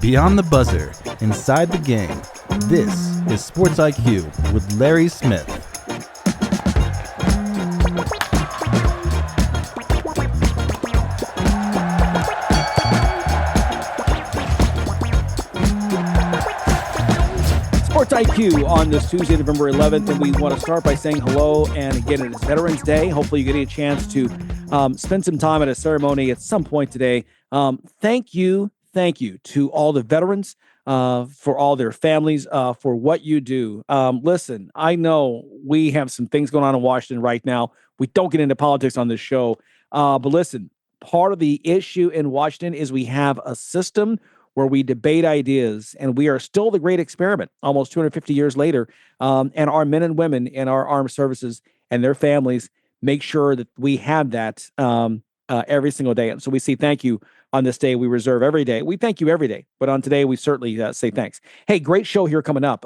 Beyond the buzzer, inside the game, this is SportsIQ with Larry Smith. SportsIQ on this Tuesday, November 11th, and we want to start by saying hello. And again, it is Veterans Day. Hopefully, you're getting a chance to spend some time at a ceremony at some point today. Thank you to all the veterans, for all their families, for what you do. Listen, I know we have some things going on in Washington right now. We don't get into politics on this show, but listen, part of the issue in Washington is we have a system where we debate ideas, and we are still the great experiment almost 250 years later. And our men and women in our armed services and their families make sure that we have that every single day. And so we say thank you on this day. We reserve every day. We thank you every day, but on today, we certainly say thanks. Hey, great show here coming up.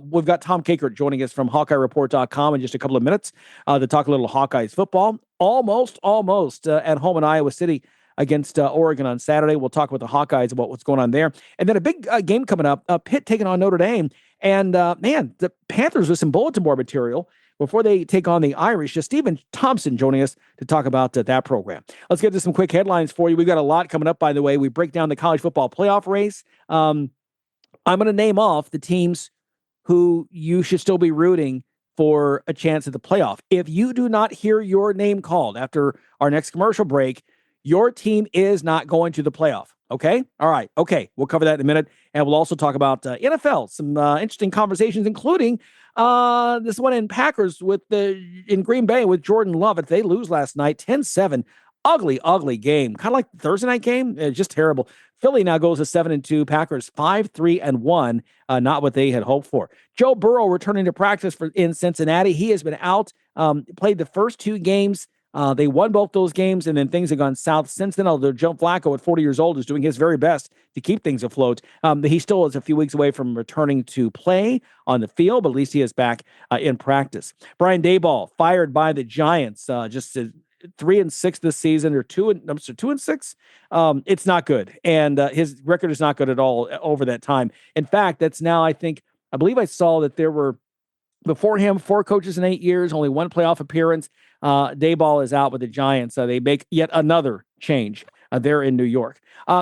We've got Tom Kakert joining us from HawkeyeReport.com in just a couple of minutes to talk a little Hawkeyes football. Almost at home in Iowa City against Oregon on Saturday. We'll talk about the Hawkeyes, about what's going on there. And then a big game coming up, Pitt taking on Notre Dame. And man, the Panthers with some bulletin board material before they take on the Irish. Just Stephen Thompson joining us to talk about that program. Let's get to some quick headlines for you. We've got a lot coming up, by the way. We break down the college football playoff race. I'm going to name off the teams who you should still be rooting for a chance at the playoff. If you do not hear your name called after our next commercial break, your team is not going to the playoff. Okay? All right. Okay. We'll cover that in a minute. And we'll also talk about NFL, some interesting conversations, including this one in Packers in Green Bay with Jordan Love. If they lose last night, 10-7. Ugly game. Kind of like the Thursday night game. Just terrible. Philly now goes to 7-2. Packers 5-3-1. Not what they had hoped for. Joe Burrow returning to practice in Cincinnati. He has been out, played the first two games. They won both those games, and then things have gone south since then. Although Joe Flacco, at 40 years old, is doing his very best to keep things afloat. He still is a few weeks away from returning to play on the field, but at least he is back in practice. Brian Daboll fired by the Giants, just 3-6 this season, or 2-6. It's not good, and his record is not good at all over that time. In fact, that's now, I believe I saw that there were, before him, 4 coaches in 8 years, only 1 playoff appearance. Daboll is out with the Giants. They make yet another change there in New York.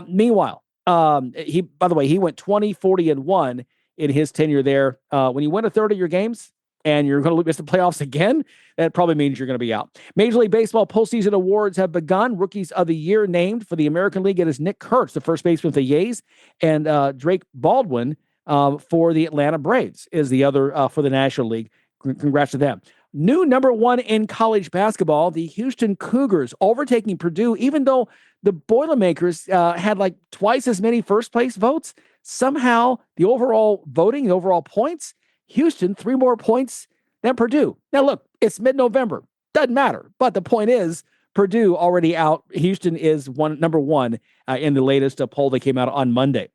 Meanwhile, he went 20-40-1 in his tenure there. When you win a third of your games and you're going to miss the playoffs again, that probably means you're going to be out. Major League Baseball postseason awards have begun. Rookies of the Year named for the American League. It is Nick Kurtz, the first baseman for the Yays, and Drake Baldwin for the Atlanta Braves is the other for the National League. Congrats to them. New number 1 in college basketball, the Houston Cougars overtaking Purdue, even though the Boilermakers had like twice as many first place votes. Somehow the overall voting, the overall points, Houston 3 more points than Purdue. Now look, it's mid-November. Doesn't matter. But the point is, Purdue already out. Houston is number 1 in the latest poll that came out on Monday.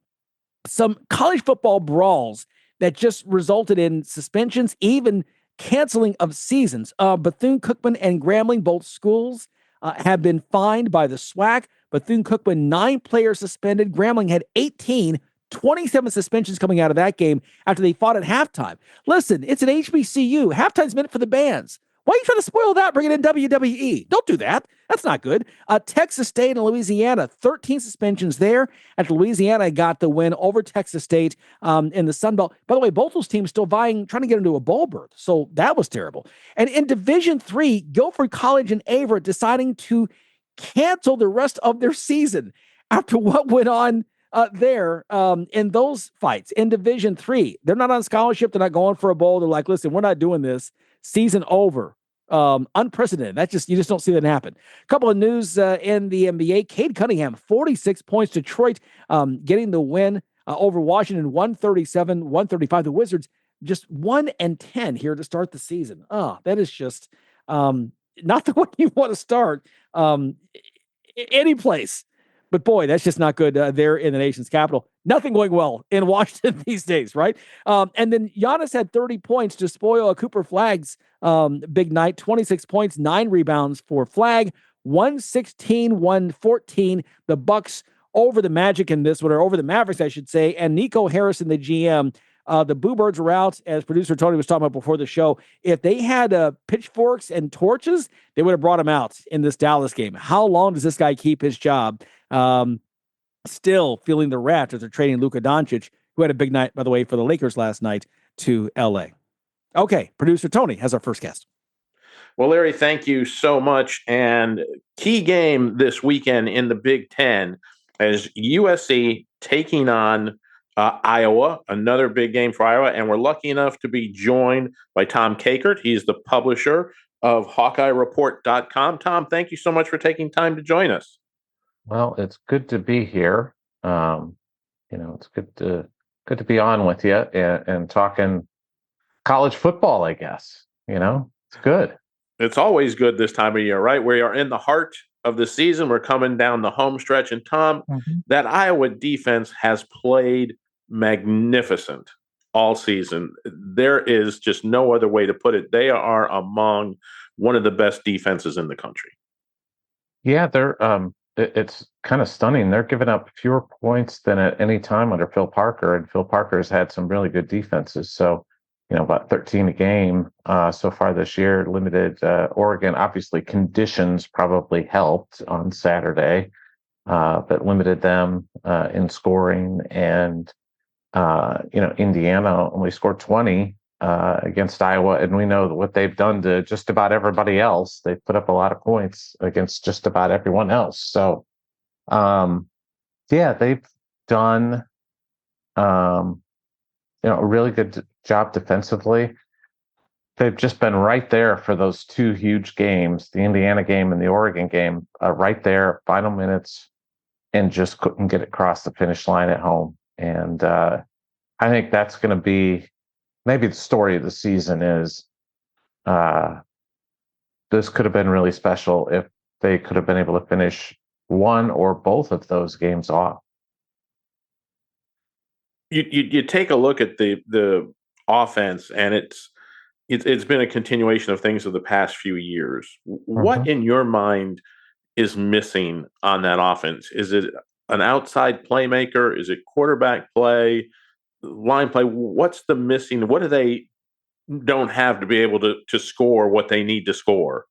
Some college football brawls that just resulted in suspensions, even canceling of seasons. Bethune-Cookman and Grambling, both schools, have been fined by the SWAC. Bethune-Cookman, 9 players suspended. Grambling had 18, 27 suspensions coming out of that game after they fought at halftime. Listen, it's an HBCU. Halftime's meant for the bands. Why are you trying to spoil that, bringing in WWE? Don't do that. That's not good. Texas State and Louisiana, 13 suspensions there after Louisiana got the win over Texas State in the Sun Belt. By the way, both those teams still trying to get into a bowl berth. So that was terrible. And in Division III, Guilford College and Averett deciding to cancel the rest of their season after what went on there in those fights. In Division III, they're not on scholarship. They're not going for a bowl. They're like, listen, we're not doing this. Season over. Unprecedented. You just don't see that happen. A couple of news in the NBA. Cade Cunningham, 46 points. Detroit getting the win over Washington, 137-135. The Wizards just 1-10 here to start the season. That is just not the way you want to start any place. But boy, that's just not good there in the nation's capital. Nothing going well in Washington these days, right? And then Giannis had 30 points to spoil a Cooper Flagg's big night. 26 points, 9 rebounds for Flagg. 116-114. The Bucks over the Magic in this one, or over the Mavericks, I should say. And Nico Harrison, the GM, the Boo Birds were out, as producer Tony was talking about before the show. If they had pitchforks and torches, they would have brought him out in this Dallas game. How long does this guy keep his job? Still feeling the wrath as they're trading Luka Doncic, who had a big night, by the way, for the Lakers last night, to LA. Okay, producer Tony has our first guest. Well, Larry, thank you so much. And key game this weekend in the Big Ten is USC taking on Iowa, another big game for Iowa. And we're lucky enough to be joined by Tom Kakert. He's the publisher of HawkeyeReport.com. Tom, thank you so much for taking time to join us. Well, it's good to be here. It's good to be on with you and talking college football, I guess. It's good. It's always good this time of year, right? We are in the heart of the season. We're coming down the home stretch. And Tom, that Iowa defense has played magnificent all season. There is just no other way to put it. They are among one of the best defenses in the country. Yeah, it's kind of stunning. They're giving up fewer points than at any time under Phil Parker, and Phil Parker's had some really good defenses. So, about 13 a game so far this year. Limited Oregon. Obviously, conditions probably helped on Saturday, but limited them in scoring. And Indiana only scored 20 against Iowa, and we know what they've done to just about everybody else. They've put up a lot of points against just about everyone else. So, they've done a really good job defensively. They've just been right there for those two huge games, the Indiana game and the Oregon game, right there, final minutes, and just couldn't get across the finish line at home. And I think that's going to be maybe the story of the season is this could have been really special if they could have been able to finish one or both of those games off. You take a look at the offense, and it's been a continuation of things of the past few years. What in your mind is missing on that offense? Is it an outside playmaker? Is it quarterback play, line play? What's the missing? What do they don't have to be able to score what they need to score?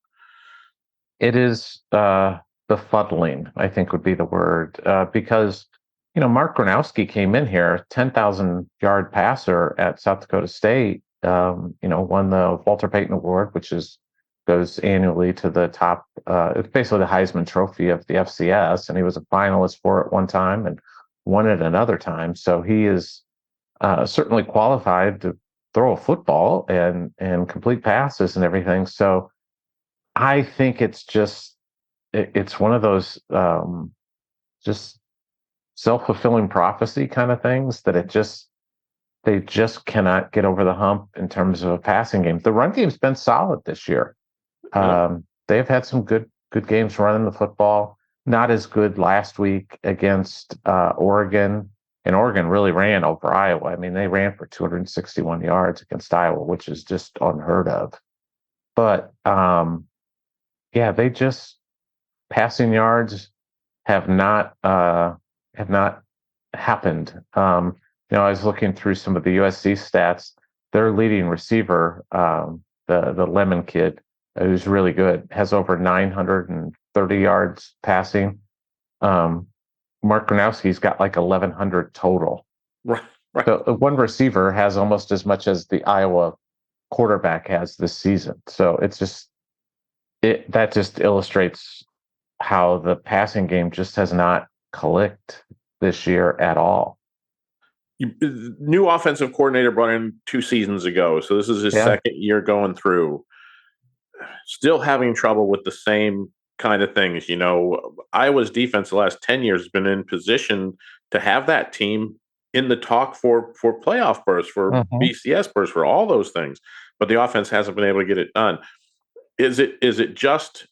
It is befuddling, I think would be the word, because Mark Gronowski came in here, 10,000-yard passer at South Dakota State, won the Walter Payton Award, which goes annually to the top. It's basically the Heisman Trophy of the FCS, and he was a finalist for it one time and won it another time. So he is certainly qualified to throw a football and complete passes and everything. So I think it's one of those just self-fulfilling prophecy kind of things that they just cannot get over the hump in terms of a passing game. The run game's been solid this year. They've had some good games running the football. Not as good last week against Oregon, and Oregon really ran over Iowa. I mean, they ran for 261 yards against Iowa, which is just unheard of. But they just passing yards have not happened. I was looking through some of the USC stats. Their leading receiver, the Lemon kid, who's really good, has over 930 yards passing. Mark Gronowski's got like 1,100 total. Right. So one receiver has almost as much as the Iowa quarterback has this season. So that just illustrates how the passing game just has not clicked this year at all. New offensive coordinator brought in 2 seasons ago, so this is his second year going through. Still having trouble with the same kind of things. Iowa's defense the last 10 years has been in position to have that team in the talk for playoff berths, for BCS berths, for all those things, but the offense hasn't been able to get it done. Is it just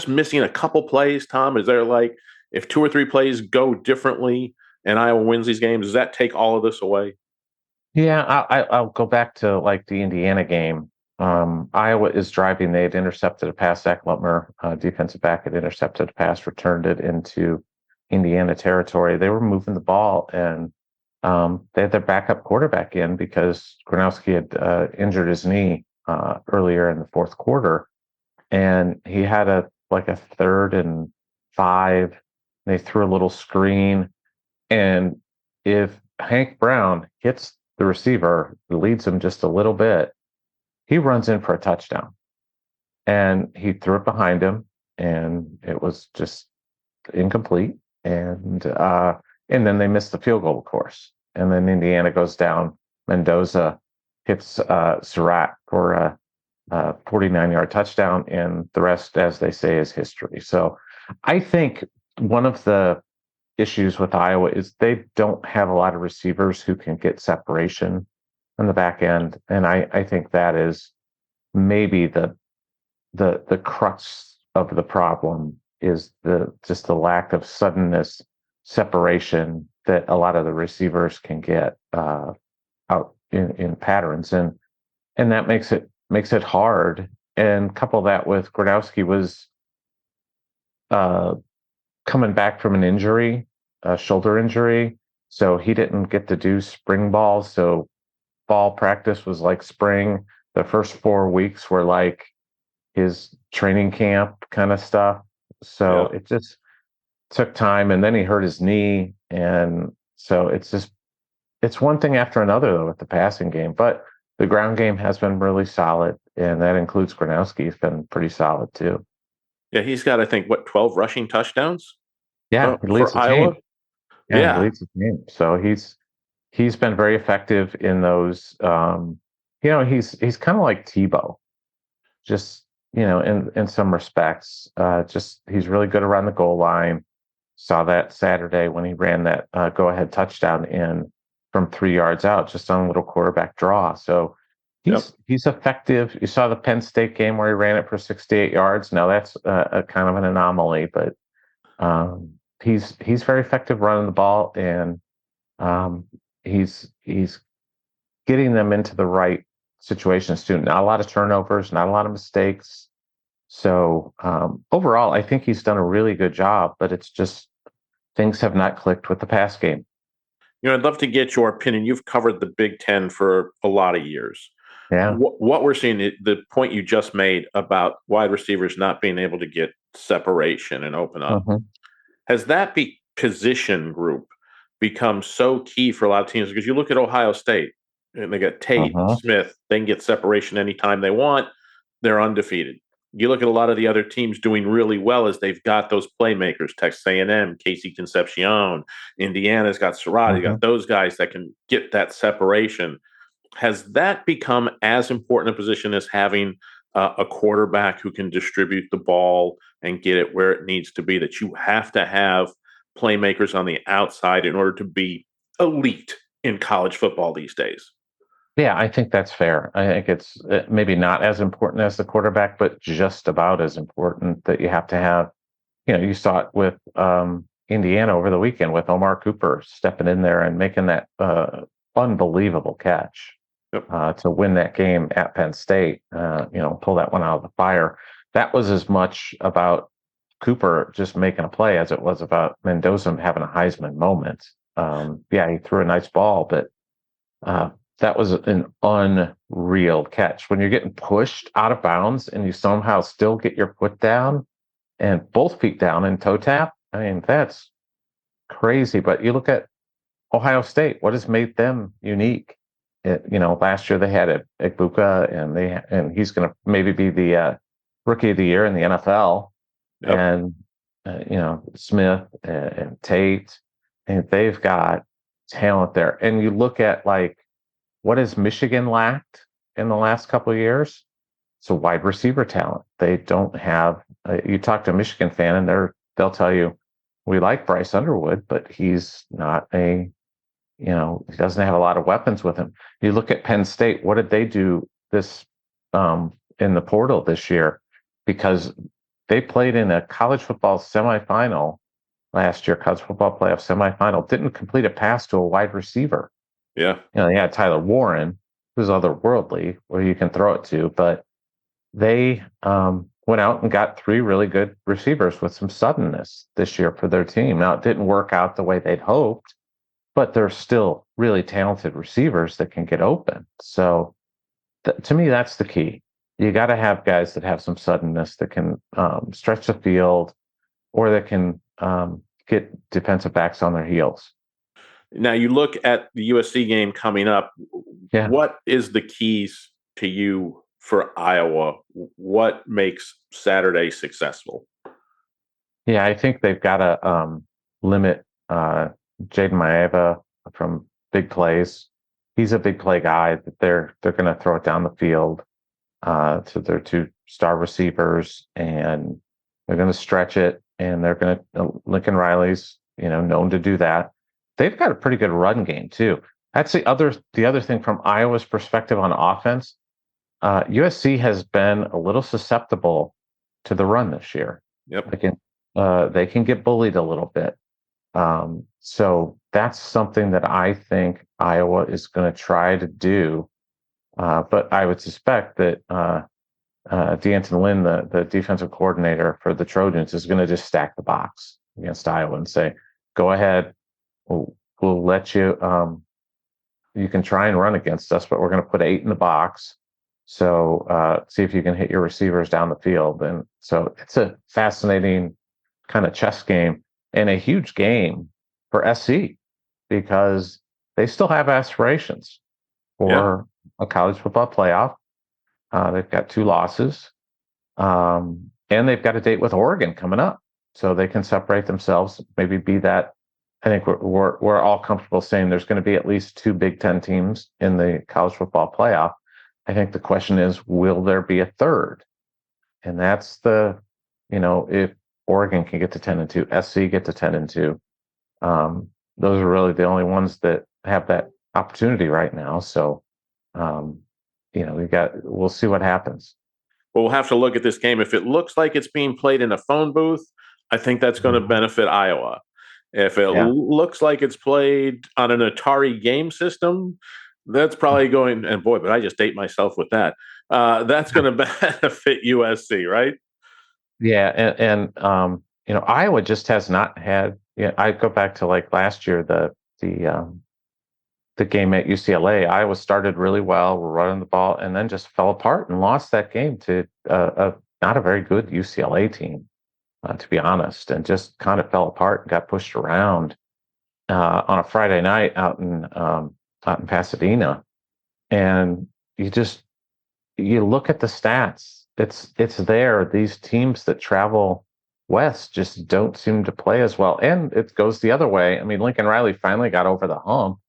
missing a couple plays, Tom? Is there, like, if 2 or 3 plays go differently and Iowa wins these games, does that take all of this away? Yeah, I'll go back to like the Indiana game. Iowa is driving. They had intercepted a pass. Zach Lutmer, defensive back, had intercepted a pass, returned it into Indiana territory, they were moving the ball, and they had their backup quarterback in because Gronowski had injured his knee earlier in the fourth quarter, and he had a 3rd and 5. They threw a little screen, and if Hank Brown hits the receiver, leads him just a little bit, he runs in for a touchdown. And he threw it behind him, and it was just incomplete. And then they missed the field goal, of course. And then Indiana goes down. Mendoza hits Surratt for a 49-yard touchdown, and the rest, as they say, is history. So I think one of the issues with Iowa is they don't have a lot of receivers who can get separation on the back end. And I think that is maybe the crux of the problem, is just the lack of suddenness, separation that a lot of the receivers can get out in patterns, and that makes it hard. And couple that with Gronowski was coming back from an injury, a shoulder injury, so he didn't get to do spring ball. So fall practice was like spring. The first 4 weeks were like his training camp kind of stuff. So It just took time, and then he hurt his knee, and so it's one thing after another though with the passing game. But the ground game has been really solid, and that includes Gronowski. He's been pretty solid too. Yeah, he's got, I think, 12 rushing touchdowns? Yeah, he leads for the Iowa. team. Yeah, he leads the team. So he's been very effective in those. He's kind of like Tebow, just in some respects. Just he's really good around the goal line. Saw that Saturday when he ran that go-ahead touchdown in from 3 yards out, just on a little quarterback draw. So he's effective. You saw the Penn State game where he ran it for 68 yards. Now that's a kind of an anomaly, but he's very effective running the ball, and he's getting them into the right situations too. Not a lot of turnovers, not a lot of mistakes. So overall, I think he's done a really good job, but it's just things have not clicked with the pass game. I'd love to get your opinion. You've covered the Big Ten for a lot of years. Yeah. What we're seeing, the point you just made about wide receivers not being able to get separation and open up, has that position group become so key for a lot of teams? Because you look at Ohio State, and they got Tate, Smith, they can get separation anytime they want. They're undefeated. You look at a lot of the other teams doing really well as they've got those playmakers, Texas A&M, Casey Concepcion, Indiana's got Surratt, you got those guys that can get that separation. Has that become as important a position as having a quarterback who can distribute the ball and get it where it needs to be, that you have to have playmakers on the outside in order to be elite in college football these days? Yeah, I think that's fair. I think it's maybe not as important as the quarterback, but just about as important, that you have to have, you saw it with Indiana over the weekend with Omar Cooper stepping in there and making that unbelievable catch to win that game at Penn State, pull that one out of the fire. That was as much about Cooper just making a play as it was about Mendoza having a Heisman moment. He threw a nice ball, but that was an unreal catch. When you're getting pushed out of bounds and you somehow still get your foot down and both feet down and toe tap, I mean, that's crazy. But you look at Ohio State, what has made them unique? Last year they had Egbuka, and he's going to maybe be the rookie of the year in the NFL. And Smith and Tate, and they've got talent there. And you look at what has Michigan lacked in the last couple of years? It's a wide receiver talent. They don't have. You talk to a Michigan fan, and they'll tell you, we like Bryce Underwood, but he's not he doesn't have a lot of weapons with him. You look at Penn State. What did they do this in the portal this year? Because they played in a college football semifinal last year, college football playoff semifinal, didn't complete a pass to a wide receiver. Yeah. They had Tyler Warren, who's otherworldly, where you can throw it to, but they went out and got 3 really good receivers with some suddenness this year for their team. Now, it didn't work out the way they'd hoped, but they're still really talented receivers that can get open. So to me, that's the key. You got to have guys that have some suddenness that can stretch the field, or that can get defensive backs on their heels. Now, you look at the USC game coming up. Yeah. What is the keys to you for Iowa? What makes Saturday successful? Yeah, I think they've got to limit Jaden Maeva from big plays. He's a big play guy that they're going to throw it down the field to their 2 star receivers, and they're going to stretch it, and they're going to Lincoln Riley's known to do that. They've got a pretty good run game too. That's the other thing from Iowa's perspective on offense. USC has been a little susceptible to the run this year. Yep. They can get bullied a little bit. So that's something that I think Iowa is going to try to do. But I would suspect that D'Anton Lynn, the defensive coordinator for the Trojans, is going to just stack the box against Iowa and say, go ahead, we'll let you, you can try and run against us, but we're going to put 8 in the box. So see if you can hit your receivers down the field. And so it's a fascinating kind of chess game, and a huge game for SC, because they still have aspirations for a college football playoff. They've got 2 losses, and they've got a date with Oregon coming up, so they can separate themselves, maybe be that. I think we're all comfortable saying there's going to be at least 2 Big Ten teams in the college football playoff. I think the question is, will there be a third? And that's if Oregon can get to 10-2, SC get to 10-2. Those are really the only ones that have that opportunity right now. So, we'll see what happens. Well, we'll have to look at this game. If it looks like it's being played in a phone booth, I think that's going to benefit Iowa. If it looks like it's played on an Atari game system, that's probably going, and boy, but I just date myself with that. That's going to benefit USC, right? Yeah. And Iowa just has not had, I go back to like last year, the game at UCLA. Iowa started really well, we're running the ball, and then just fell apart and lost that game to not a very good UCLA team, to be honest, and just kind of fell apart and got pushed around on a Friday night out in Pasadena. And you look at the stats, it's there. These teams that travel west just don't seem to play as well, and it goes the other way. I mean, Lincoln Riley finally got over the hump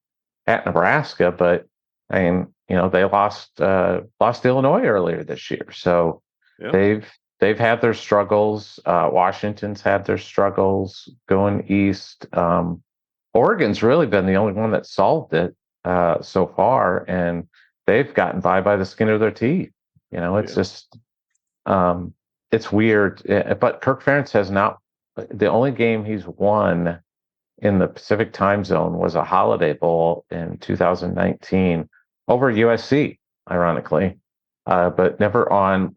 at Nebraska, but I mean, they lost Illinois earlier this year, so they've had their struggles. Washington's had their struggles going east. Oregon's really been the only one that solved it so far, and they've gotten by the skin of their teeth. It's just it's weird. But Kirk Ferentz has not. The only game he's won in the Pacific time zone was a Holiday Bowl in 2019 over USC, ironically, but never on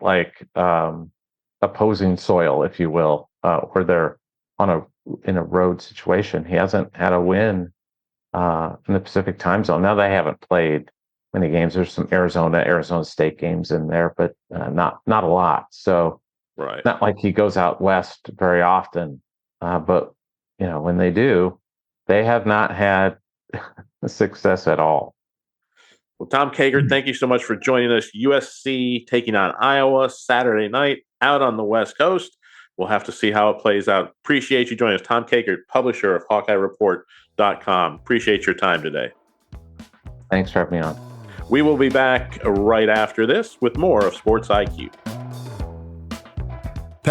opposing soil, if you will, where they're in a road situation. He hasn't had a win in the Pacific time zone. Now, they haven't played many games. There's some Arizona State games in there, but not a lot. So not like he goes out west very often, but when they do, they have not had success at all. Well, Tom Kakert, thank you so much for joining us. USC taking on Iowa Saturday night out on the West Coast. We'll have to see how it plays out. Appreciate you joining us. Tom Kakert, publisher of HawkeyeReport.com. Appreciate your time today. Thanks for having me on. We will be back right after this with more of Sports IQ.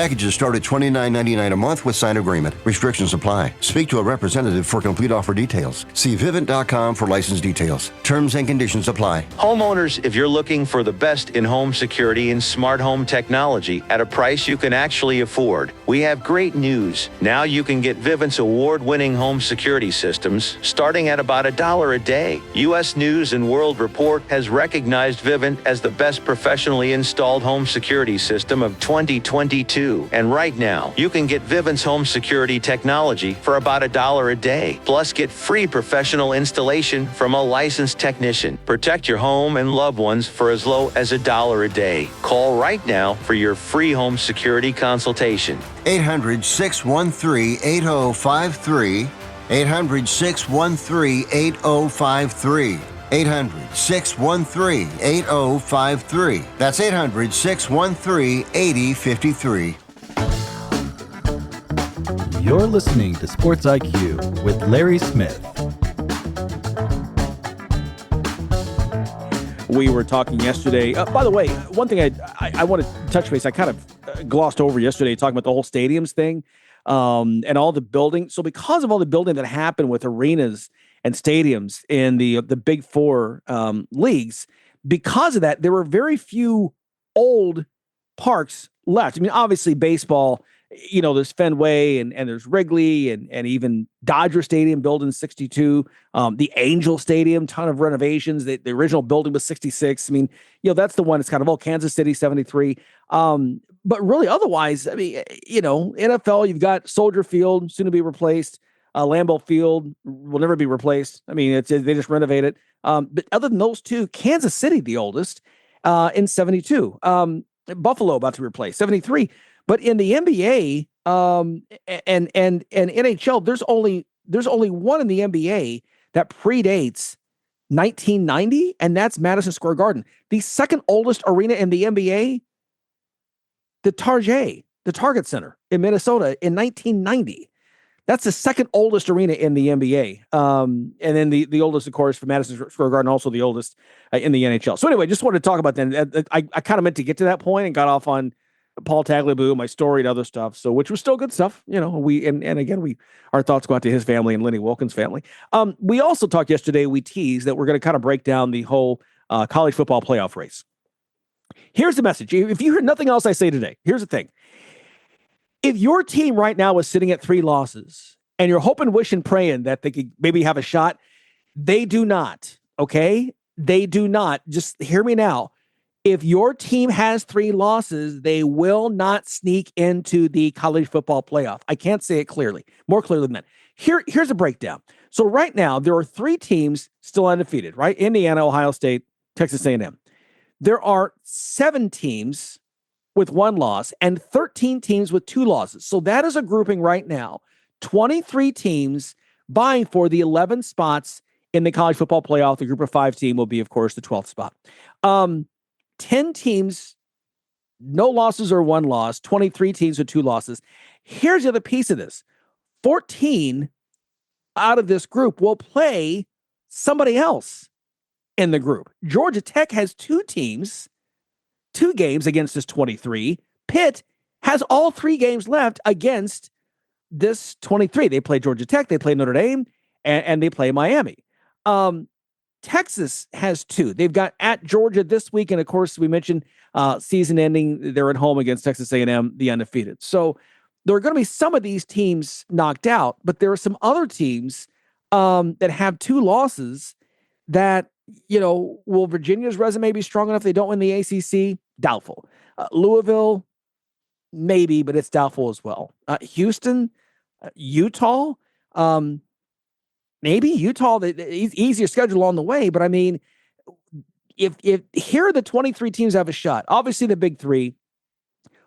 Packages start at $29.99 a month with signed agreement. Restrictions apply. Speak to a representative for complete offer details. See Vivint.com for license details. Terms and conditions apply. Homeowners, if you're looking for the best in home security and smart home technology at a price you can actually afford, we have great news. Now you can get Vivint's award-winning home security systems starting at about $1 a day. U.S. News and World Report has recognized Vivint as the best professionally installed home security system of 2022. And right now, you can get Vivint's home security technology for about $1 a day. Plus, get free professional installation from a licensed technician. Protect your home and loved ones for as low as $1 a day. Call right now for your free home security consultation. 800-613-8053. 800-613-8053. 800-613-8053. That's 800-613-8053. You're listening to Sports IQ with Larry Smith. We were talking yesterday. By the way, one thing I want to touch base, I kind of glossed over yesterday, talking about the whole stadiums thing and all the building. So because of all the building that happened with arenas and stadiums in the Big Four leagues, because of that, there were very few old parks left. I mean, obviously baseball, there's Fenway and there's Wrigley and even Dodger Stadium built in 62. The Angel Stadium, ton of renovations. The original building was 66. I mean, that's the one that's kind of Kansas City 73. But really otherwise, I mean, NFL, you've got Soldier Field, soon to be replaced. Lambeau Field will never be replaced. I mean, they just renovate it. But other than those two, Kansas City, the oldest, in 72. Buffalo about to replace 73. But in the NBA and NHL, there's only one in the NBA that predates 1990, and that's Madison Square Garden. The second oldest arena in the NBA, the Target Center in Minnesota in 1990. That's the second oldest arena in the NBA. And then the oldest, of course, for Madison Square Garden, also the oldest in the NHL. So anyway, just wanted to talk about that. I kind of meant to get to that point and got off on Paul Tagliabue, my story and other stuff. So, which was still good stuff. Our thoughts go out to his family and Lenny Wilkins' family. We also talked yesterday, we teased that we're going to kind of break down the whole college football playoff race. Here's the message. If you hear nothing else I say today, here's the thing. If your team right now is sitting at 3 losses and you're hoping, wishing, praying that they could maybe have a shot, they do not. Okay? They do not. Just hear me now. If your team has 3 losses, they will not sneak into the college football playoff. I can't say it more clearly than that. Here's a breakdown. So right now, there are 3 teams still undefeated, right? Indiana, Ohio State, Texas A&M. There are 7 teams with 1 loss and 13 teams with 2 losses. So that is a grouping right now. 23 teams vying for the 11 spots in the college football playoff. The group of 5 team will be, of course, the 12th spot. 10 teams, no losses or 1 loss, 23 teams with 2 losses. Here's the other piece of this. 14 out of this group will play somebody else in the group. Georgia Tech has 2 games against this 23. Pitt has all 3 games left against this 23. They play Georgia Tech, they play Notre Dame, and they play Miami. Texas has 2. They've got at Georgia this week, and of course, we mentioned season ending. They're at home against Texas A&M, the undefeated. So there are going to be some of these teams knocked out, but there are some other teams that have 2 losses that, will Virginia's resume be strong enough if they don't win the ACC? Doubtful. Louisville, maybe, but it's doubtful as well. Houston, Utah, maybe Utah, the easier schedule on the way, but I mean, if here are the 23 teams have a shot. Obviously, the big 3.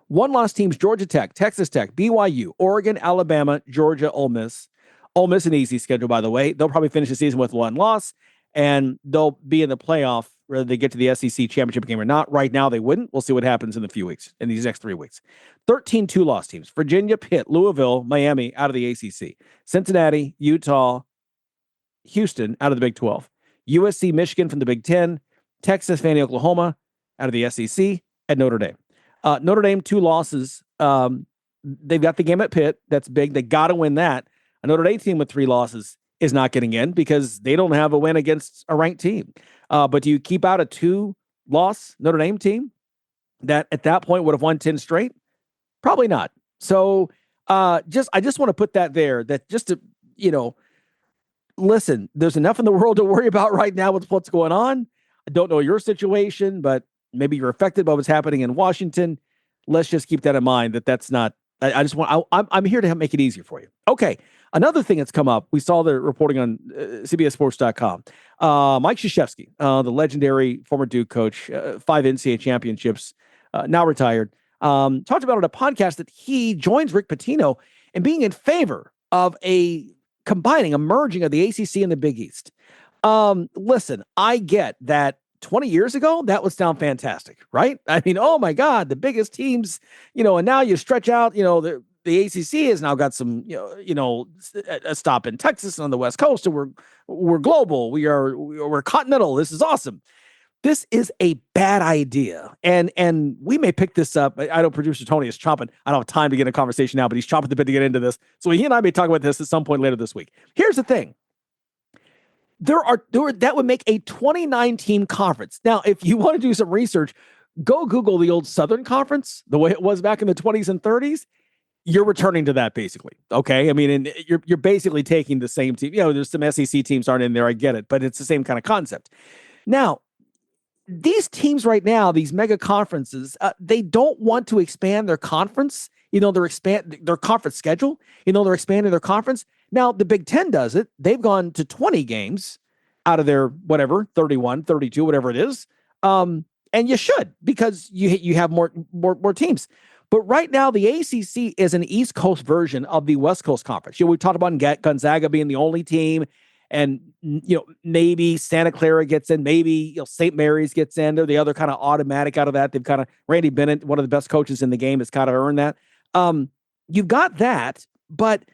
1-loss teams: Georgia Tech, Texas Tech, BYU, Oregon, Alabama, Georgia, Ole Miss. Ole Miss an easy schedule, by the way. They'll probably finish the season with 1 loss, and they'll be in the playoff whether they get to the SEC championship game or not. Right now, they wouldn't. We'll see what happens in these next 3 weeks. 13 2-loss teams: Virginia, Pitt, Louisville, Miami out of the ACC, Cincinnati, Utah, Houston out of the Big 12, USC, Michigan from the Big 10, Texas, Fanny, Oklahoma out of the SEC, and Notre Dame. Notre Dame, 2 losses. They've got the game at Pitt. That's big. They got to win that. A Notre Dame team with 3 losses is not getting in because they don't have a win against a ranked team. But do you keep out a 2-loss Notre Dame team that at that point would have won 10 straight? Probably not. So I just want to put that there, that just to, listen, there's enough in the world to worry about right now with what's going on. I don't know your situation, but maybe you're affected by what's happening in Washington. Let's just keep that in mind, that's not, I'm here to make it easier for you. Okay. Another thing that's come up, we saw the reporting on CBSSports.com. Mike Krzyzewski, the legendary former Duke coach, 5 NCAA championships, now retired, talked about on a podcast that he joins Rick Pitino in being in favor of a merging of the ACC and the Big East. Listen, I get that 20 years ago, that would sound fantastic, right? I mean, oh my God, the biggest teams, and now you stretch out, the ACC has now got some, a stop in Texas and on the West Coast, and we're global. We're continental. This is awesome. This is a bad idea, and we may pick this up. I know producer Tony is chomping. I don't have time to get a conversation now, but he's chomping the bit to get into this. So he and I may talk about this at some point later this week. Here's the thing: that would make a 29-team conference. Now, if you want to do some research, go Google the old Southern Conference, the way it was back in the 20s and 30s. You're returning to that basically. Okay. I mean, and you're basically taking the same team. There's some SEC teams aren't in there. I get it, but it's the same kind of concept. Now, these teams right now, these mega conferences, they don't want to expand their conference. Their conference schedule. They're expanding their conference. Now, the Big Ten does it. They've gone to 20 games out of their 31, 32, whatever it is. And you should, because you have more teams. But right now, the ACC is an East Coast version of the West Coast Conference. We talked about Gonzaga being the only team, and maybe Santa Clara gets in, maybe St. Mary's gets in. They're the other kind of automatic out of that. They've kind of Randy Bennett, one of the best coaches in the game, has kind of earned that. You've got that, but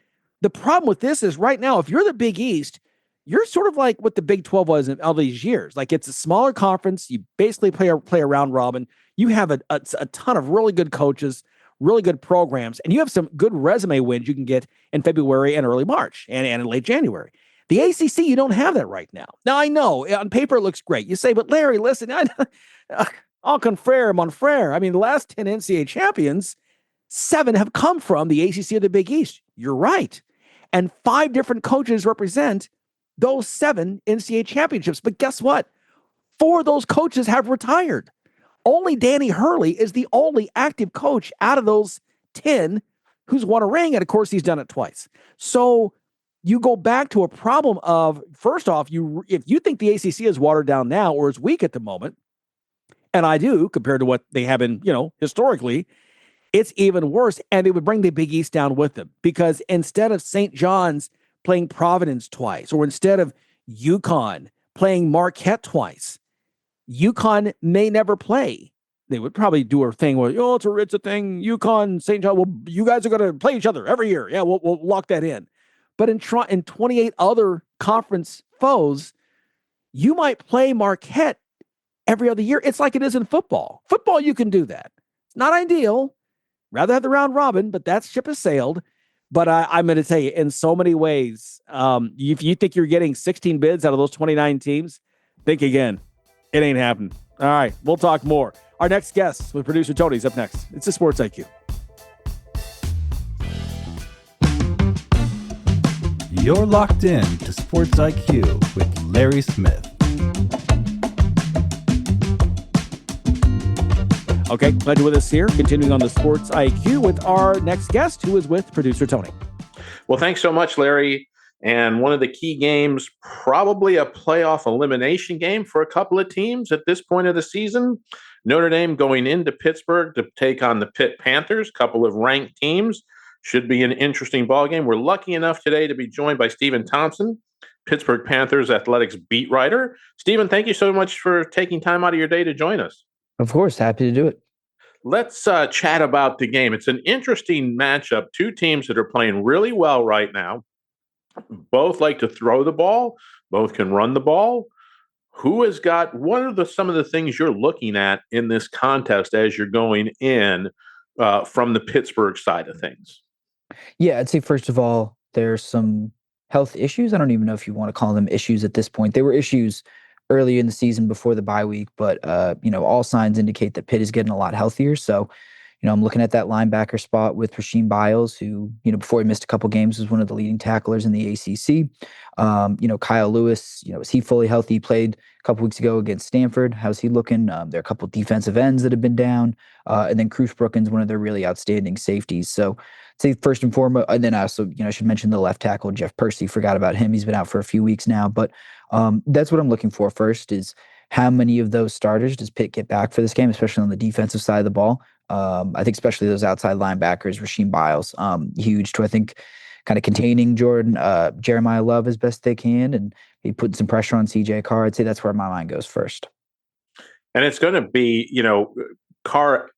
the problem with this is right now, if you're the Big East, you're sort of like what the Big 12 was in all these years. Like, it's a smaller conference. You basically play a round robin. You have a ton of really good coaches, really good programs, and you have some good resume wins you can get in February and early March and in late January. The ACC, you don't have that right now. Now, I know on paper it looks great. You say, but Larry, listen, au contraire, mon frere. I mean, the last 10 NCAA champions, 7 have come from the ACC or the Big East. You're right. And 5 different coaches represent those 7 NCAA championships. But guess what? 4 of those coaches have retired. Only Danny Hurley is the only active coach out of those 10 who's won a ring. And of course, he's done it twice. So you go back to a problem of, first off, if you think the ACC is watered down now or is weak at the moment, and I do compared to what they have been, historically, it's even worse. And it would bring the Big East down with them, because instead of St. John's playing Providence twice, or instead of UConn playing Marquette twice, UConn may never play. They would probably do a thing where, it's a thing. UConn, St. John, well, you guys are going to play each other every year. Yeah, we'll lock that in. But in 28 other conference foes, you might play Marquette every other year. It's like it is in football. Football, you can do that. It's not ideal. Rather have the round robin, but that ship has sailed. But I'm going to tell you, in so many ways, if you think you're getting 16 bids out of those 29 teams, think again. It ain't happening. All right, we'll talk more. Our next guest with producer Tony is up next. It's the Sports IQ. You're locked in to Sports IQ with Larry Smith. Okay, glad you're with us here. Continuing on the Sports IQ with our next guest, who is with producer Tony. Well, thanks so much, Larry. And one of the key games, probably a playoff elimination game for a couple of teams at this point of the season. Notre Dame going into Pittsburgh to take on the Pitt Panthers, couple of ranked teams. Should be an interesting ball game. We're lucky enough today to be joined by Stephen Thompson, Pittsburgh Panthers athletics beat writer. Stephen, thank you so much for taking time out of your day to join us. Of course, happy to do it. Let's chat about the game. It's an interesting matchup. 2 teams that are playing really well right now. Both like to throw the ball. Both can run the ball. what are some of the things you're looking at in this contest as you're going in from the Pittsburgh side of things? Yeah, I'd say first of all, there's some health issues. I don't even know if you want to call them issues at this point. They were issues early in the season before the bye week, but all signs indicate that Pitt is getting a lot healthier. So, I'm looking at that linebacker spot with Rasheem Biles, who, before he missed a couple games, was one of the leading tacklers in the ACC. Kyle Lewis, is he fully healthy? He played a couple weeks ago against Stanford. How's he looking? There are a couple defensive ends that have been down. And then Cruz Brookins, one of their really outstanding safeties. So, say first and foremost, and then also, I should mention the left tackle, Jeff Percy. Forgot about him. He's been out for a few weeks now. But that's what I'm looking for first is how many of those starters does Pitt get back for this game, especially on the defensive side of the ball. I think especially those outside linebackers, Rasheem Biles, huge to, I think, kind of containing Jeremiah Love as best they can and be putting some pressure on CJ Carr. I'd say that's where my mind goes first. And it's going to be, Carr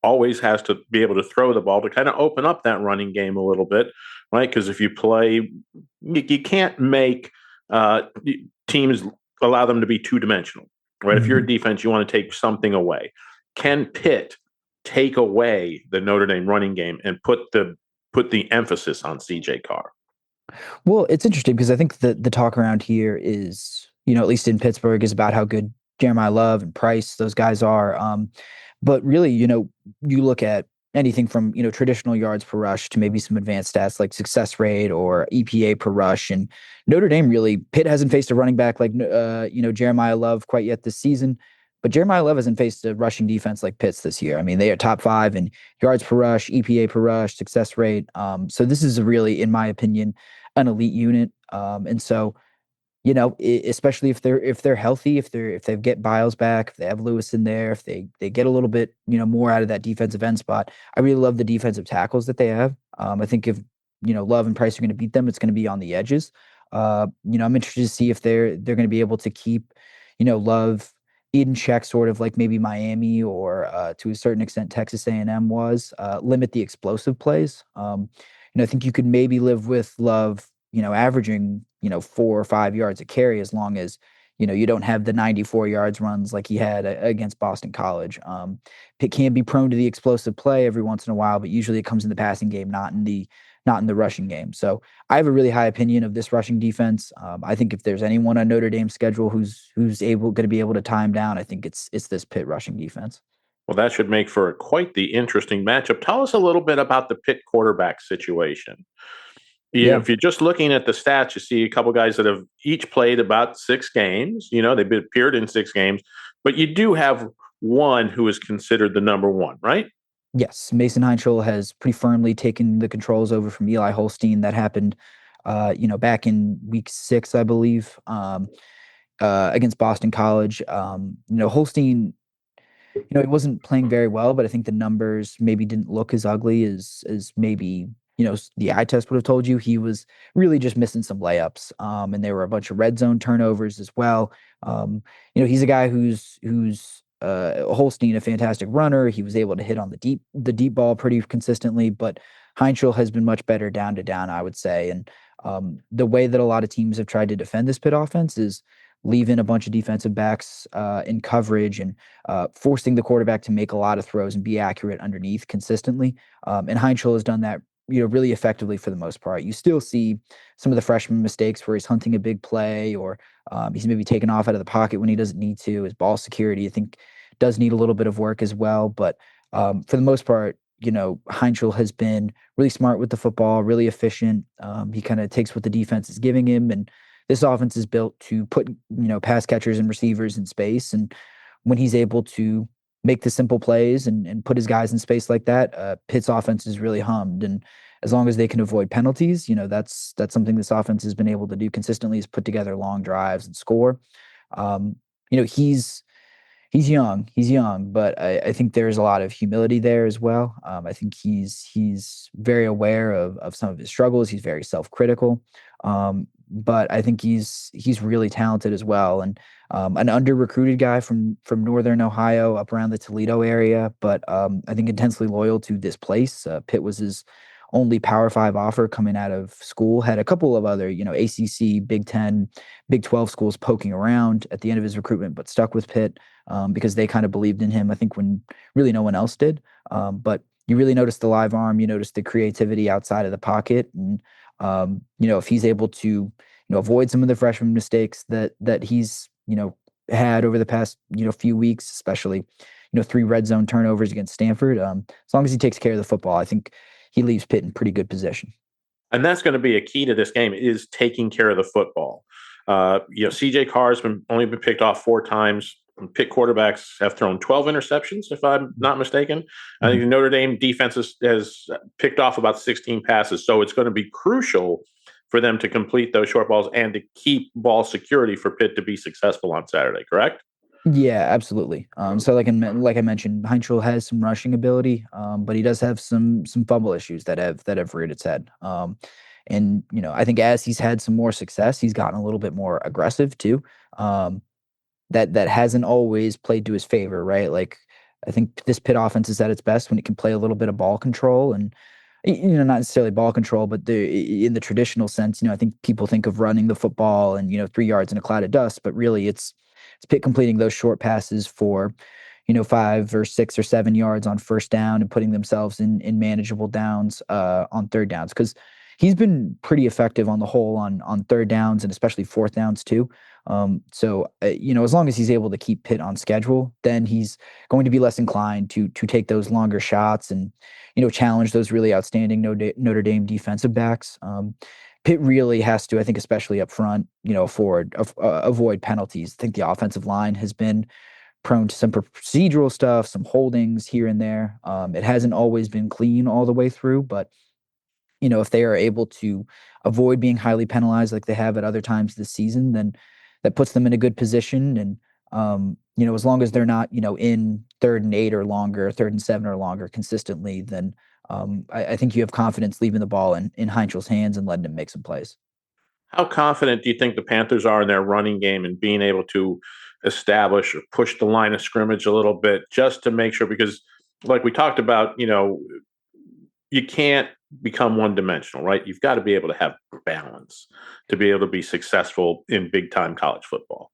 always has to be able to throw the ball to kind of open up that running game a little bit, right? Because if you play, you can't make teams allow them to be two-dimensional, right? Mm-hmm. If you're a defense, you want to take something away. Can Pitt take away the Notre Dame running game and put the emphasis on CJ Carr? Well, it's interesting because I think the talk around here is, at least in Pittsburgh, is about how good Jeremiah Love and Price, those guys are. But really, you look at anything from, traditional yards per rush to maybe some advanced stats like success rate or EPA per rush. And Notre Dame Pitt hasn't faced a running back like, Jeremiah Love quite yet this season. But Jeremiah Love hasn't faced a rushing defense like Pitt's this year. I mean, they are top 5 in yards per rush, EPA per rush, success rate. So this is really, in my opinion, an elite unit. And so, especially if they're healthy, if they get Biles back, if they have Lewis in there, if they get a little bit, more out of that defensive end spot. I really love the defensive tackles that they have. I think if, Love and Price are going to beat them, it's going to be on the edges. I'm interested to see if they're going to be able to keep, Love in check, sort of like maybe Miami or to a certain extent Texas A&M was, limit the explosive plays. I think you could maybe live with Love, averaging, 4 or 5 yards a carry as long as, you don't have the 94 yards runs like he had against Boston College. Pitt can be prone to the explosive play every once in a while, but usually it comes in the passing game, not in the rushing game. So I have a really high opinion of this rushing defense. I think if there's anyone on Notre Dame's schedule who's going to be able to tie him down, I think it's this Pitt rushing defense. Well, that should make for quite the interesting matchup. Tell us a little bit about the Pitt quarterback situation. If you're just looking at the stats, you see a couple guys that have each played about 6 games. They've appeared in 6 games, but you do have one who is considered the number 1, right? Yes, Mason Heinschel has pretty firmly taken the controls over from Eli Holstein. That happened, back in week 6, I believe, against Boston College. Holstein, he wasn't playing very well, but I think the numbers maybe didn't look as ugly as maybe, the eye test would have told you. He was really just missing some layups. And there were a bunch of red zone turnovers as well. He's a guy who's Holstein, a fantastic runner. He was able to hit on the deep ball pretty consistently, but Heinschel has been much better down to down, I would say. And the way that a lot of teams have tried to defend this Pitt offense is leave in a bunch of defensive backs in coverage and forcing the quarterback to make a lot of throws and be accurate underneath consistently. And Heinschel has done that, really effectively for the most part. You still see some of the freshman mistakes where he's hunting a big play or he's maybe taken off out of the pocket when he doesn't need to. His ball security, I think, does need a little bit of work as well. But for the most part, Heinschel has been really smart with the football, really efficient. He kind of takes what the defense is giving him, and this offense is built to put, pass catchers and receivers in space. And when he's able to make the simple plays and put his guys in space like that, Pitt's offense is really hummed. And as long as they can avoid penalties, that's something this offense has been able to do consistently, is put together long drives and score. He's young, but I think there's a lot of humility there as well. I think he's very aware of some of his struggles. He's very self-critical. But I think he's really talented as well, and an under-recruited guy from Northern Ohio, up around the Toledo area, but I think intensely loyal to this place. Pitt was his only Power 5 offer coming out of school. Had a couple of other, ACC, Big 10, Big 12 schools poking around at the end of his recruitment, but stuck with Pitt because they kind of believed in him, I think, when really no one else did. But you really notice the live arm, you notice the creativity outside of the pocket. And, if he's able to, avoid some of the freshman mistakes that he's, had over the past, few weeks, especially, 3 red zone turnovers against Stanford. As long as he takes care of the football, I think he leaves Pitt in pretty good position. And that's going to be a key to this game, is taking care of the football. CJ Carr's only been picked off 4 times. Pitt quarterbacks have thrown 12 interceptions, if I'm not mistaken. I think the Notre Dame defense has picked off about 16 passes. So it's going to be crucial for them to complete those short balls and to keep ball security for Pitt to be successful on Saturday, correct? Yeah, absolutely. So like I mentioned, Heinzel has some rushing ability, but he does have some fumble issues that have reared its head. And I think as he's had some more success, he's gotten a little bit more aggressive too. That hasn't always played to his favor, right? Like I think this Pitt offense is at its best when it can play a little bit of ball control and not necessarily ball control, but in the traditional sense, I think people think of running the football and 3 yards in a cloud of dust, but really it's Pitt completing those short passes for 5 or 6 or 7 yards on first down and putting themselves in manageable downs on third downs, because he's been pretty effective on the whole on third downs and especially fourth downs too. So as long as he's able to keep Pitt on schedule, then he's going to be less inclined to take those longer shots and challenge those really outstanding Notre Dame defensive backs. Pitt really has to, I think, especially up front, avoid penalties. I think the offensive line has been prone to some procedural stuff, some holdings here and there. It hasn't always been clean all the way through, but if they are able to avoid being highly penalized like they have at other times this season, then that puts them in a good position. And as long as they're not, in 3rd and 8 or longer, 3rd and 7 or longer consistently, then I think you have confidence leaving the ball in Heinzel's hands and letting him make some plays. How confident do you think the Panthers are in their running game and being able to establish or push the line of scrimmage a little bit just to make sure? Because like we talked about, you can't become one-dimensional, right? You've got to be able to have balance to be able to be successful in big-time college football.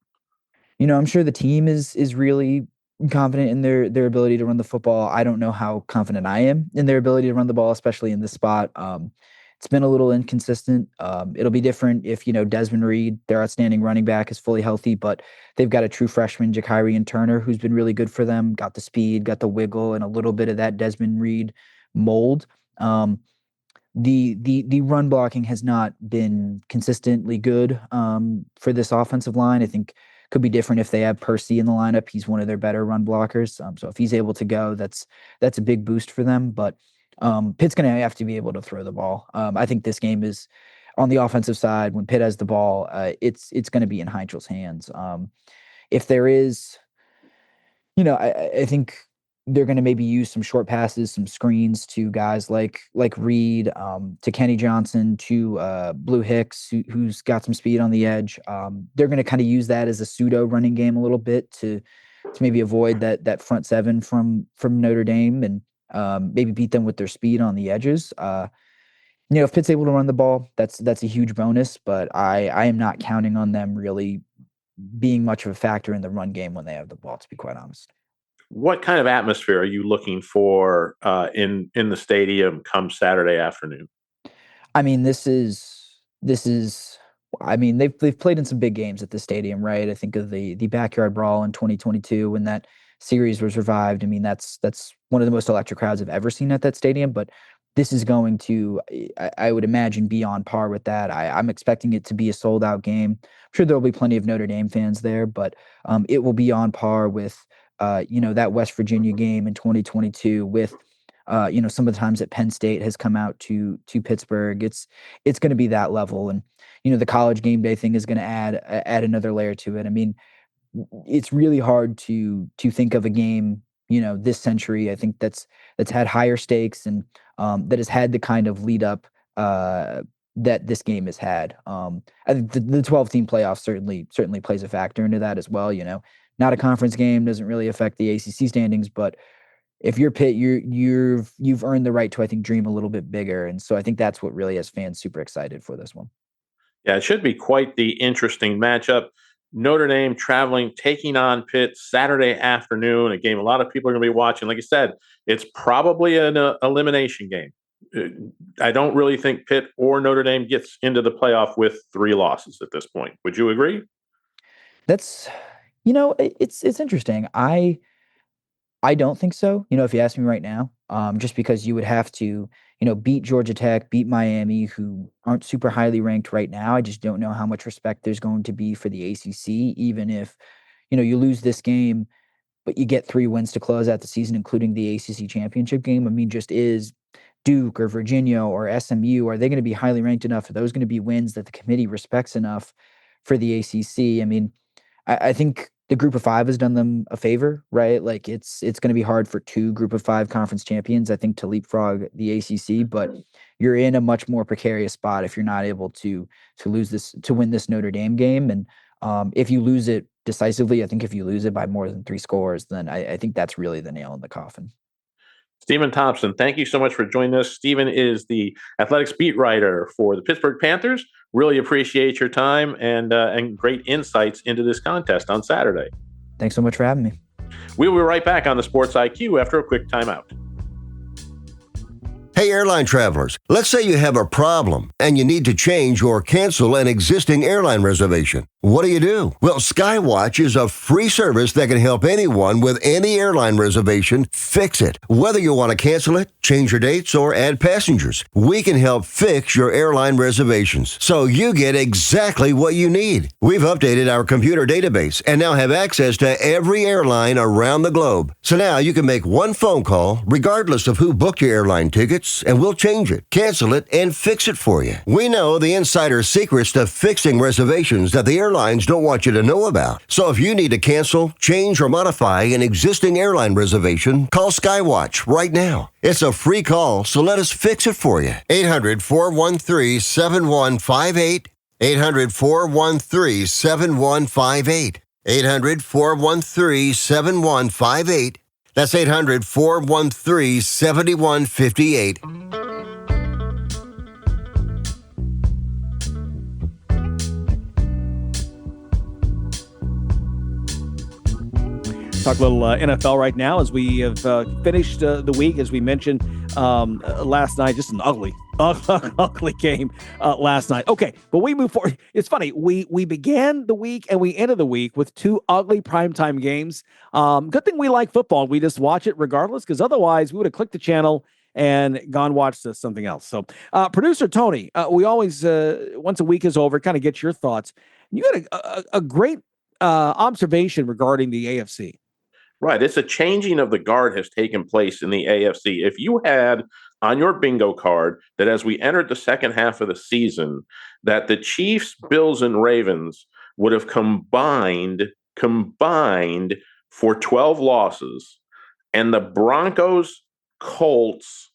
I'm sure the team is really confident in their ability to run the football. I don't know how confident I am in their ability to run the ball, especially in this spot. It's been a little inconsistent. It'll be different if, Desmond Reed, their outstanding running back, is fully healthy, but they've got a true freshman, Jakirian Turner, who's been really good for them, got the speed, got the wiggle, and a little bit of that Desmond Reed mold. The run blocking has not been consistently good for this offensive line. I think could be different if they have Percy in the lineup. He's one of their better run blockers. So if he's able to go, that's a big boost for them. But Pitt's going to have to be able to throw the ball. I think this game is on the offensive side. When Pitt has the ball, it's going to be in Heinzel's hands. If there is, I think they're going to maybe use some short passes, some screens to guys like Reed, to Kenny Johnson, to Blue Hicks, who's got some speed on the edge. They're going to kind of use that as a pseudo running game a little bit to maybe avoid that front seven from Notre Dame and maybe beat them with their speed on the edges. If Pitt's able to run the ball, that's a huge bonus, but I am not counting on them really being much of a factor in the run game when they have the ball, to be quite honest. What kind of atmosphere are you looking for in the stadium come Saturday afternoon? I mean, this is. I mean, they've played in some big games at the stadium, right? I think of the backyard brawl in 2022 when that series was revived. I mean, that's one of the most electric crowds I've ever seen at that stadium. But this is going to, I would imagine, be on par with that. I'm expecting it to be a sold out game. I'm sure there will be plenty of Notre Dame fans there, but it will be on par with that West Virginia game in 2022 with, some of the times that Penn State has come out to Pittsburgh. It's going to be that level. And, the college game day thing is going to add another layer to it. I mean, it's really hard to think of a game, this century, I think that's had higher stakes and that has had the kind of lead up that this game has had. I think the 12-team playoff certainly plays a factor into that as well. Not a conference game, doesn't really affect the ACC standings, but if you're Pitt, you've earned the right to, I think, dream a little bit bigger. And so I think that's what really has fans super excited for this one. Yeah, it should be quite the interesting matchup. Notre Dame traveling, taking on Pitt Saturday afternoon, a game a lot of people are going to be watching. Like I said, it's probably an elimination game. I don't really think Pitt or Notre Dame gets into the playoff with 3 losses at this point. Would you agree? That's, it's interesting. I don't think so. If you ask me right now, just because you would have to, beat Georgia Tech, beat Miami, who aren't super highly ranked right now. I just don't know how much respect there's going to be for the ACC, even if, you lose this game, but you get 3 wins to close out the season, including the ACC championship game. I mean, just is Duke or Virginia or SMU, are they going to be highly ranked enough? Are those going to be wins that the committee respects enough for the ACC? I mean, I think the group of 5 has done them a favor, right? Like it's going to be hard for 2 group of 5 conference champions, I think, to leapfrog the ACC, but you're in a much more precarious spot if you're not able to win this Notre Dame game. And if you lose it decisively, I think if you lose it by more than 3 scores, then I think that's really the nail in the coffin. Stephen Thompson, thank you so much for joining us. Stephen is the athletics beat writer for the Pittsburgh Panthers. Really appreciate your time and great insights into this contest on Saturday. Thanks so much for having me. We'll be right back on the Sports IQ after a quick timeout. Hey, airline travelers, let's say you have a problem and you need to change or cancel an existing airline reservation. What do? Well, Skywatch is a free service that can help anyone with any airline reservation fix it. Whether you want to cancel it, change your dates, or add passengers, we can help fix your airline reservations so you get exactly what you need. We've updated our computer database and now have access to every airline around the globe. So now you can make one phone call regardless of who booked your airline tickets, and we'll change it, cancel it, and fix it for you. We know the insider secrets to fixing reservations that the airlines don't want you to know about. So if you need to cancel, change, or modify an existing airline reservation, call Skywatch right now. It's a free call, so let us fix it for you. 800-413-7158. 800-413-7158. 800-413-7158. That's 800-413-7158. Talk a little NFL right now as we have finished the week, as we mentioned last night. Just an ugly game last night. Okay, but we move forward. It's funny. We began the week and we ended the week with 2 ugly primetime games. Good thing we like football. We just watch it regardless, because otherwise we would have clicked the channel and gone watch something else. So, producer Tony, we always once a week is over, kind of get your thoughts. You had a great observation regarding the AFC. Right. It's a changing of the guard has taken place in the AFC. If you had on your bingo card that as we entered the second half of the season, that the Chiefs, Bills, and Ravens would have combined for 12 losses, and the Broncos, Colts,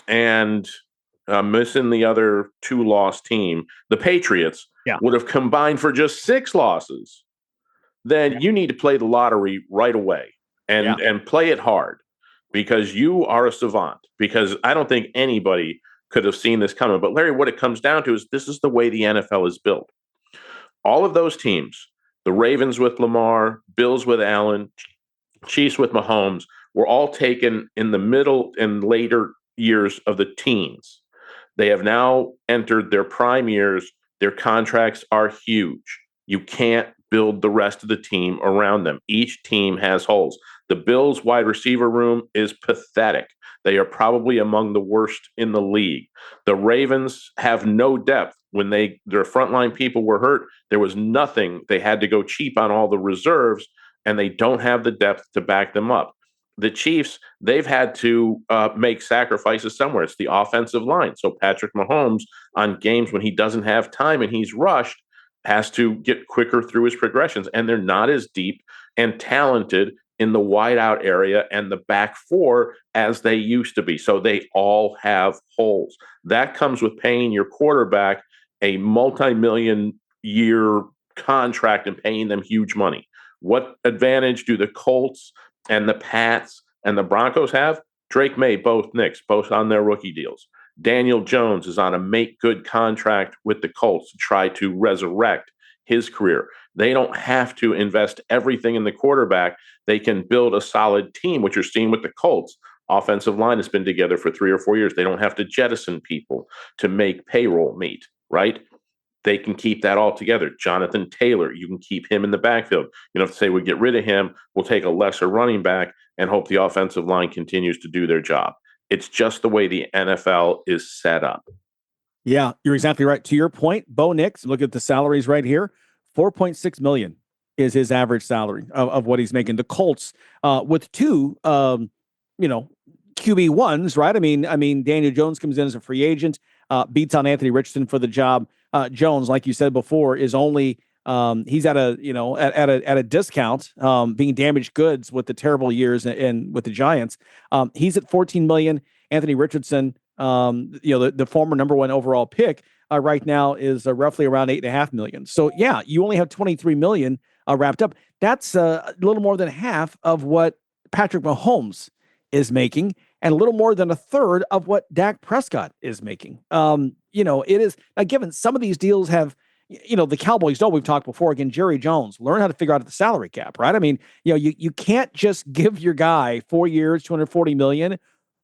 and missing the other 2-loss team, the Patriots, would have combined for just 6 losses, then you need to play the lottery right away and play it hard, because you are a savant, because I don't think anybody could have seen this coming. But Larry, what it comes down to is this is the way the NFL is built. All of those teams, the Ravens with Lamar, Bills with Allen, Chiefs with Mahomes, were all taken in the middle and later years of the teens. They have now entered their prime years. Their contracts are huge. You can't build the rest of the team around them. Each team has holes. The Bills' wide receiver room is pathetic. They are probably among the worst in the league. The Ravens have no depth. When their frontline people were hurt, there was nothing. They had to go cheap on all the reserves, and they don't have the depth to back them up. The Chiefs, they've had to make sacrifices somewhere. It's the offensive line. So Patrick Mahomes, on games when he doesn't have time and he's rushed, has to get quicker through his progressions, and they're not as deep and talented in the wideout area and the back 4 as they used to be. So they all have holes. That comes with paying your quarterback a multi-million-year contract and paying them huge money. What advantage do the Colts and the Pats and the Broncos have, Drake May, both Knicks, both on their rookie deals. Daniel Jones is on a make good contract with the Colts to try to resurrect his career. They don't have to invest everything in the quarterback. They can build a solid team, which you're seeing with the Colts. Offensive line has been together for 3 or 4 years. They don't have to jettison people to make payroll meet, right? They can keep that all together. Jonathan Taylor, you can keep him in the backfield. You don't have to say, we get rid of him, we'll take a lesser running back and hope the offensive line continues to do their job. It's just the way the NFL is set up. Yeah, you're exactly right. To your point, Bo Nix, look at the salaries right here. $4.6 million is his average salary of what he's making. The Colts, with two, QB1s, right? I mean, Daniel Jones comes in as a free agent, beats on Anthony Richardson for the job. Jones, like you said before, is only he's at a discount, being damaged goods with the terrible years and with the Giants. He's at $14 million. Anthony Richardson, the former number 1 overall pick, right now is roughly around $8.5 million. So yeah, you only have $23 million wrapped up. That's a little more than half of what Patrick Mahomes is making, and a little more than a third of what Dak Prescott is making. It is, now, given some of these deals have, the Cowboys don't, we've talked before, again, Jerry Jones, learn how to figure out the salary cap, right? I mean, you can't just give your guy 4 years, $240 million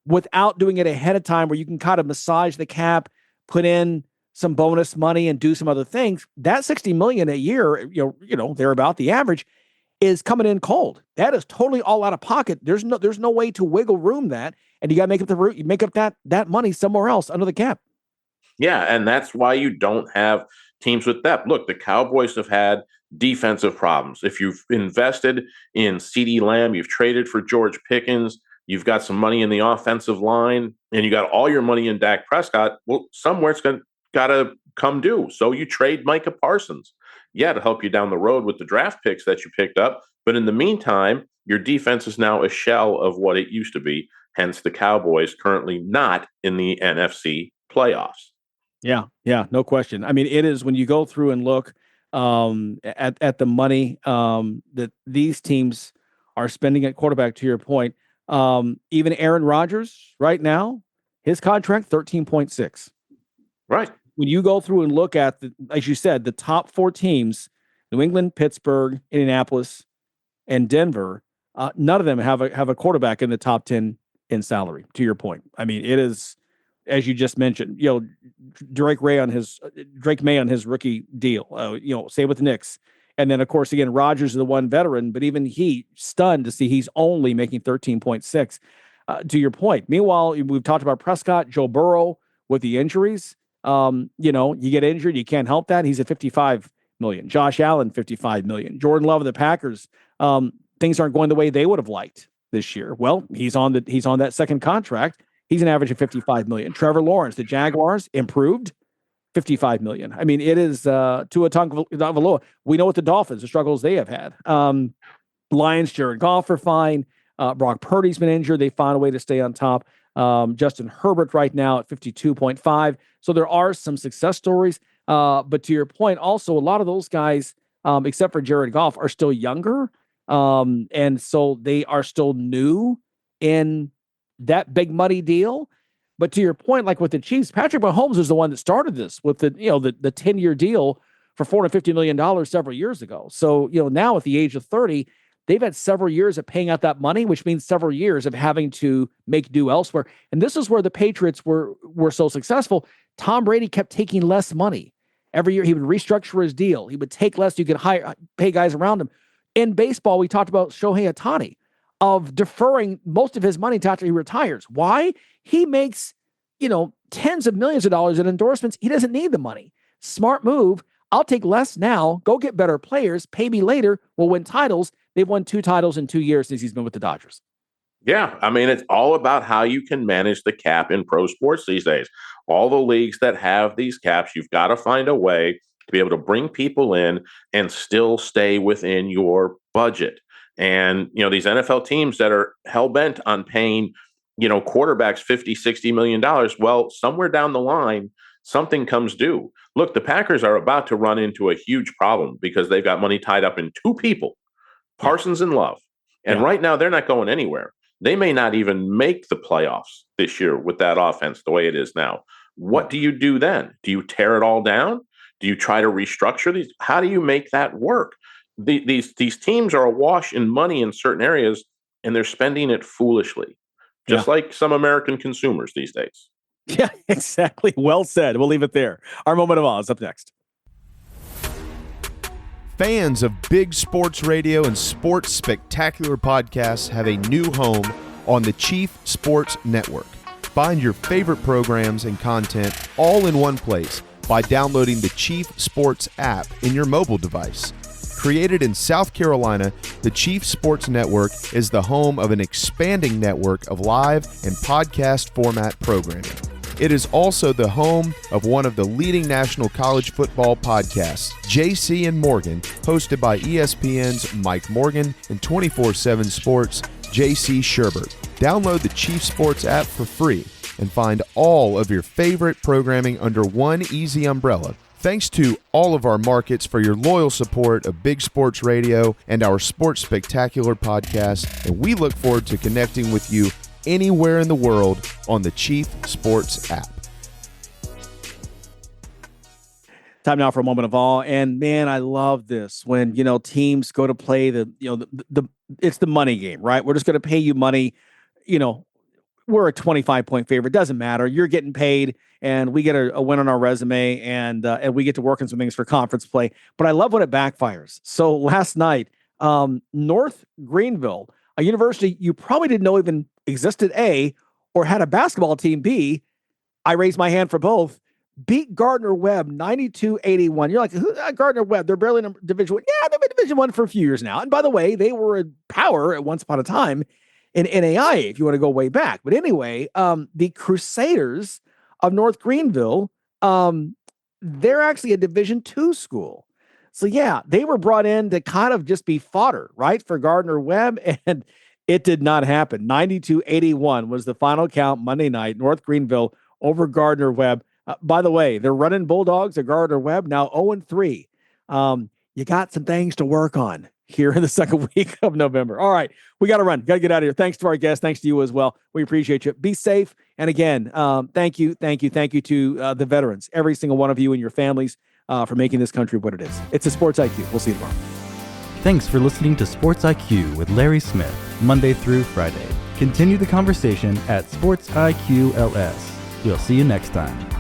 without doing it ahead of time, where you can kind of massage the cap, put in some bonus money and do some other things. That $60 million a year, they're about the average, is coming in cold. That is totally all out of pocket. There's no way to wiggle room that, and you got to make up that money somewhere else under the cap. Yeah, and that's why you don't have teams with depth. Look, the Cowboys have had defensive problems. If you've invested in CeeDee Lamb, you've traded for George Pickens, you've got some money in the offensive line, and you got all your money in Dak Prescott, well, somewhere it's got to come due. So you trade Micah Parsons. Yeah, to help you down the road with the draft picks that you picked up. But in the meantime, your defense is now a shell of what it used to be. Hence the Cowboys currently not in the NFC playoffs. Yeah, no question. I mean, it is, when you go through and look at the money that these teams are spending at quarterback, to your point, even Aaron Rodgers right now, his contract, 13.6. Right. When you go through and look at, as you said, the top 4 teams, New England, Pittsburgh, Indianapolis, and Denver, none of them have a quarterback in the top 10 in salary, to your point. I mean, it is, as you just mentioned, Drake May on his rookie deal, same with the Knicks. And then, of course, again, Rodgers is the one veteran, but even he stunned to see he's only making 13.6, to your point. Meanwhile, we've talked about Prescott, Joe Burrow with the injuries. You get injured, you can't help that. He's at $55 million. Josh Allen, $55 million. Jordan Love of the Packers, things aren't going the way they would have liked this year. Well, he's on that second contract. He's an average of $55 million. Trevor Lawrence, the Jaguars, improved, $55 million. I mean, it is Tua Tagovailoa. We know what the Dolphins, the struggles they have had. Lions, Jared Goff are fine. Brock Purdy's been injured. They found a way to stay on top. Justin Herbert right now at 52.5. So there are some success stories. But to your point, also, a lot of those guys, except for Jared Goff, are still younger. And so they are still new in that big money deal. But to your point, like with the Chiefs, Patrick Mahomes is the one that started this with the 10-year deal for $450 million several years ago. So, now at the age of 30, they've had several years of paying out that money, which means several years of having to make do elsewhere. And this is where the Patriots were so successful. Tom Brady kept taking less money. Every year he would restructure his deal. He would take less. You could pay guys around him. In baseball, we talked about Shohei Ohtani, of deferring most of his money after he retires. Why? He makes, tens of millions of dollars in endorsements. He doesn't need the money. Smart move. I'll take less now, go get better players, pay me later, we'll win titles. They've won 2 titles in 2 years since he's been with the Dodgers. Yeah, I mean, it's all about how you can manage the cap in pro sports these days. All the leagues that have these caps, you've got to find a way to be able to bring people in and still stay within your budget. And, these NFL teams that are hell-bent on paying, quarterbacks $50-60 million, well, somewhere down the line, something comes due. Look, the Packers are about to run into a huge problem because they've got money tied up in 2 people, Parsons and Love. And right now, they're not going anywhere. They may not even make the playoffs this year with that offense the way it is now. What do you do then? Do you tear it all down? Do you try to restructure these? How do you make that work? These teams are awash in money in certain areas, and they're spending it foolishly, just like some American consumers these days. Yeah, exactly. Well said. We'll leave it there. Our moment of awe is up next. Fans of big sports radio and sports spectacular podcasts have a new home on the Chief Sports Network. Find your favorite programs and content all in one place by downloading the Chief Sports app in your mobile device. Created in South Carolina, the Chief Sports Network is the home of an expanding network of live and podcast format programming. It is also the home of one of the leading national college football podcasts, JC and Morgan, hosted by ESPN's Mike Morgan and 24/7 Sports' JC Sherbert. Download the Chief Sports app for free and find all of your favorite programming under one easy umbrella. Thanks to all of our markets for your loyal support of Big Sports Radio and our Sports Spectacular podcast, and we look forward to connecting with you anywhere in the world on the Chief Sports app. Time now for a moment of awe. And man, I love this when, teams go to play it's the money game, right? We're just going to pay you money. We're a 25-point favorite. Doesn't matter. You're getting paid and we get a win on our resume and we get to work on some things for conference play. But I love when it backfires. So last night, North Greenville, a university you probably didn't know even existed, A, or had a basketball team, B, I raised my hand for both, beat Gardner-Webb 92-81. You're like, Gardner-Webb, they're barely in Division I. Yeah, they've been Division I for a few years now. And by the way, they were a power at once upon a time in NAIA, if you want to go way back. But anyway, the Crusaders of North Greenville, they're actually a Division II school. So yeah, they were brought in to kind of just be fodder, right, for Gardner-Webb, and it did not happen. 92-81 was the final count Monday night. North Greenville over Gardner-Webb. By the way, they're running Bulldogs at Gardner-Webb now 0-3. You got some things to work on here in the second week of November. All right, we got to run. Got to get out of here. Thanks to our guests. Thanks to you as well. We appreciate you. Be safe. And again, thank you to the veterans, every single one of you and your families for making this country what it is. It's a Sports IQ. We'll see you tomorrow. Thanks for listening to Sports IQ with Larry Smith, Monday through Friday. Continue the conversation at SportsIQ LS. We'll see you next time.